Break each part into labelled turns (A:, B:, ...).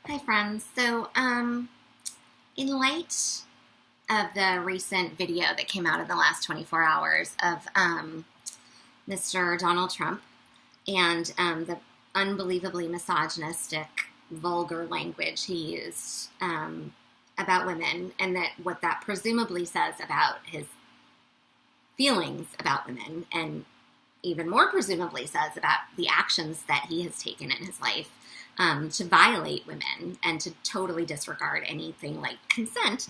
A: Hi, friends. In light of the recent video that came out in the last 24 hours of Mr. Donald Trump and the unbelievably misogynistic, vulgar language he used about women, and what that presumably says about his feelings about women, and even more presumably says about the actions that he has taken in his life to violate women and to totally disregard anything like consent.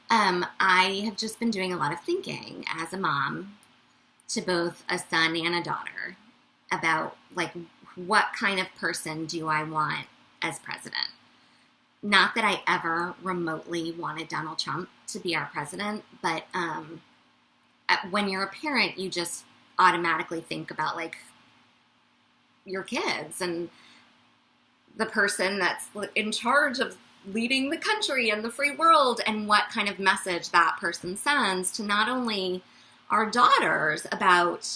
A: I have just been doing a lot of thinking as a mom to both a son and a daughter about what kind of person do I want as president. Not that I ever remotely wanted Donald Trump to be our president, but when you're a parent, you just automatically think about your kids and the person that's in charge of leading the country and the free world, and what kind of message that person sends to not only our daughters about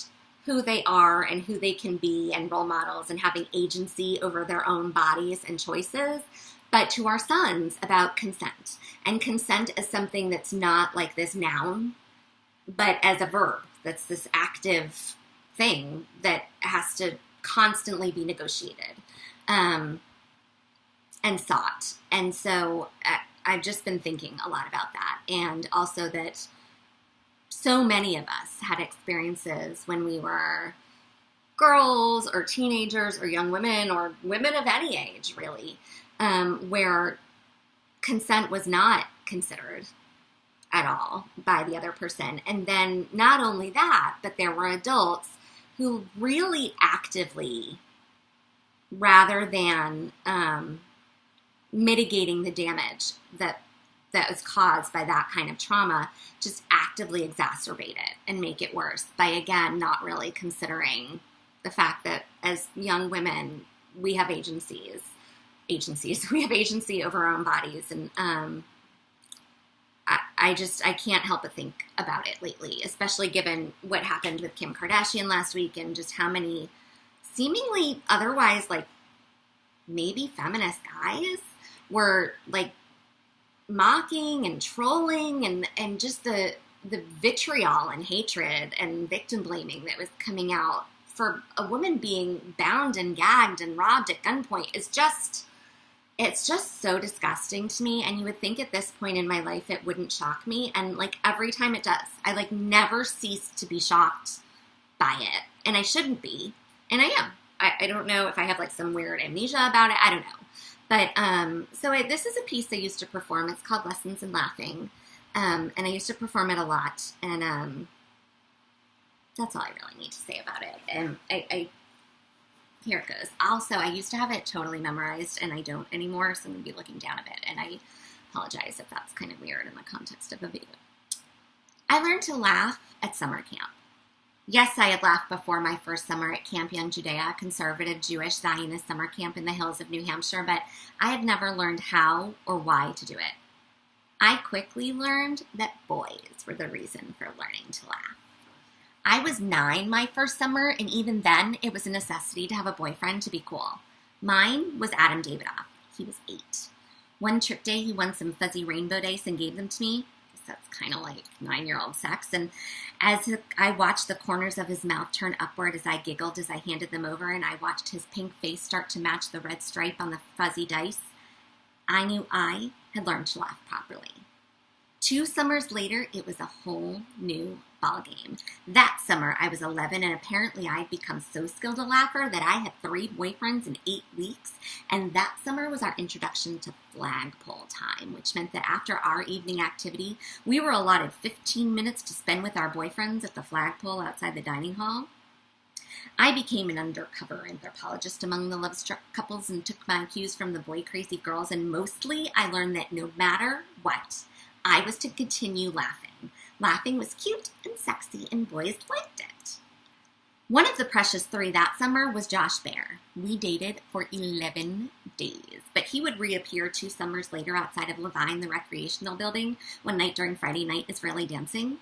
A: who they are and who they can be and role models and having agency over their own bodies and choices, but to our sons about consent. And consent is something that's not like this noun, but as a verb. That's this active thing that has to constantly be negotiated and sought. And so I've just been thinking a lot about that. And also that so many of us had experiences when we were girls or teenagers or young women or women of any age, really, where consent was not considered at all by the other person. And then not only that, but there were adults who really actively, rather than mitigating the damage that was caused by that kind of trauma, just actively exacerbate it and make it worse by, again, not really considering the fact that as young women, we have agencies. We have agency over our own bodies. And I can't help but think about it lately, especially given what happened with Kim Kardashian last week and just how many seemingly otherwise maybe feminist guys were mocking and trolling and just the vitriol and hatred and victim blaming that was coming out for a woman being bound and gagged and robbed at gunpoint is just... It's just so disgusting to me, and you would think at this point in my life it wouldn't shock me, and every time it does, I never cease to be shocked by it, and I shouldn't be, and I am. I don't know if I have some weird amnesia about it, I don't know, but this is a piece I used to perform. It's called Lessons in Laughing, and I used to perform it a lot, and that's all I really need to say about it. And here it goes. Also, I used to have it totally memorized, and I don't anymore, so I'm going to be looking down a bit, and I apologize if that's kind of weird in the context of a video. I learned to laugh at summer camp. Yes, I had laughed before my first summer at Camp Young Judea, a conservative Jewish Zionist summer camp in the hills of New Hampshire, but I had never learned how or why to do it. I quickly learned that boys were the reason for learning to laugh. I was 9 my first summer, and even then, it was a necessity to have a boyfriend to be cool. Mine was Adam Davidoff. He was 8. One trip day, he won some fuzzy rainbow dice and gave them to me. That's kind of like 9-year-old sex. And as I watched the corners of his mouth turn upward as I giggled as I handed them over, and I watched his pink face start to match the red stripe on the fuzzy dice, I knew I had learned to laugh properly. 2 summers later, it was a whole new ballgame. That summer, I was 11, and apparently I had become so skilled a laugher that I had 3 boyfriends in 8 weeks, and that summer was our introduction to flagpole time, which meant that after our evening activity, we were allotted 15 minutes to spend with our boyfriends at the flagpole outside the dining hall. I became an undercover anthropologist among the love-struck couples and took my cues from the boy-crazy girls, and mostly I learned that no matter what, I was to continue laughing. Laughing was cute and sexy, and boys liked it. One of the precious 3 that summer was Josh Bear. We dated for 11 days, but he would reappear 2 summers later outside of Levine, the recreational building, one night during Friday night Israeli dancing.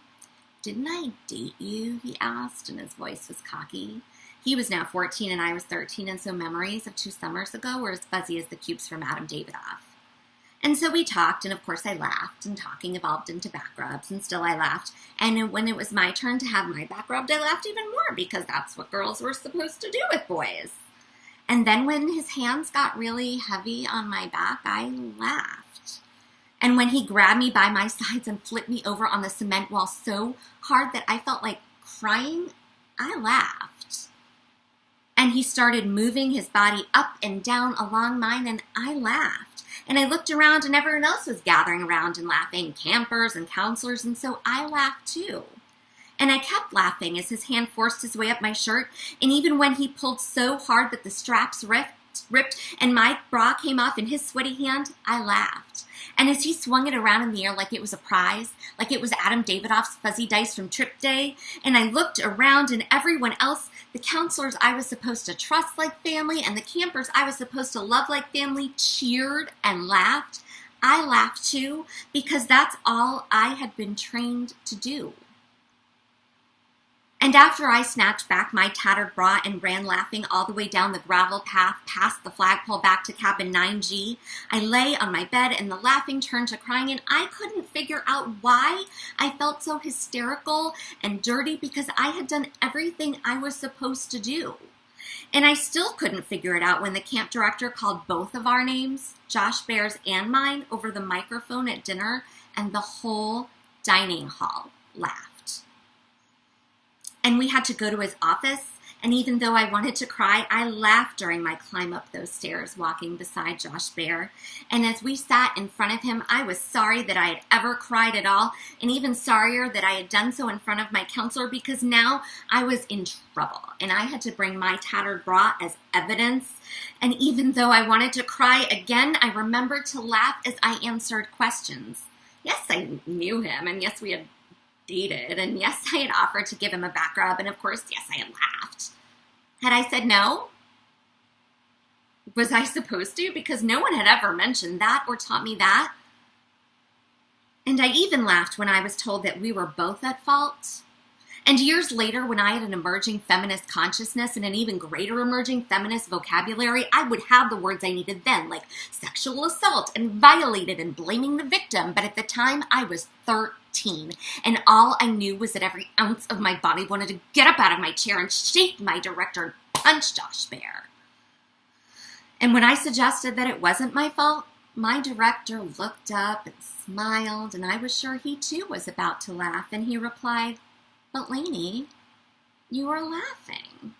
A: "Didn't I date you?" he asked, and his voice was cocky. He was now 14 and I was 13, and so memories of 2 summers ago were as fuzzy as the cubes from Adam Davidoff. And so we talked, and of course I laughed, and talking evolved into back rubs, and still I laughed. And when it was my turn to have my back rubbed, I laughed even more, because that's what girls were supposed to do with boys. And then when his hands got really heavy on my back, I laughed. And when he grabbed me by my sides and flipped me over on the cement wall so hard that I felt like crying, I laughed. And he started moving his body up and down along mine, and I laughed. And I looked around, and everyone else was gathering around and laughing, campers and counselors, and so I laughed too. And I kept laughing as his hand forced his way up my shirt, and even when he pulled so hard that the straps ripped and my bra came off in his sweaty hand, I laughed. And as he swung it around in the air like it was a prize, like it was Adam Davidoff's fuzzy dice from Trip Day, and I looked around, and everyone else, the counselors I was supposed to trust like family and the campers I was supposed to love like family, cheered and laughed, I laughed too, because that's all I had been trained to do. And after I snatched back my tattered bra and ran laughing all the way down the gravel path past the flagpole back to cabin 9G, I lay on my bed and the laughing turned to crying, and I couldn't figure out why I felt so hysterical and dirty, because I had done everything I was supposed to do. And I still couldn't figure it out when the camp director called both of our names, Josh Bear's and mine, over the microphone at dinner, and the whole dining hall laughed. And we had to go to his office, and even though I wanted to cry, I laughed during my climb up those stairs walking beside Josh Bear. And as we sat in front of him, I was sorry that I had ever cried at all, and even sorrier that I had done so in front of my counselor, because now I was in trouble, and I had to bring my tattered bra as evidence. And even though I wanted to cry again, I remembered to laugh as I answered questions. Yes, I knew him, and yes, we had dated, and yes, I had offered to give him a back rub, and of course, yes, I had laughed. Had I said no? Was I supposed to? Because no one had ever mentioned that or taught me that. And I even laughed when I was told that we were both at fault. And years later, when I had an emerging feminist consciousness and an even greater emerging feminist vocabulary, I would have the words I needed then, like sexual assault and violated and blaming the victim. But at the time, I was 13, and all I knew was that every ounce of my body wanted to get up out of my chair and shake my director and punch Josh Bear. And when I suggested that it wasn't my fault, my director looked up and smiled, and I was sure he too was about to laugh, and he replied, "But Lainey, you were laughing."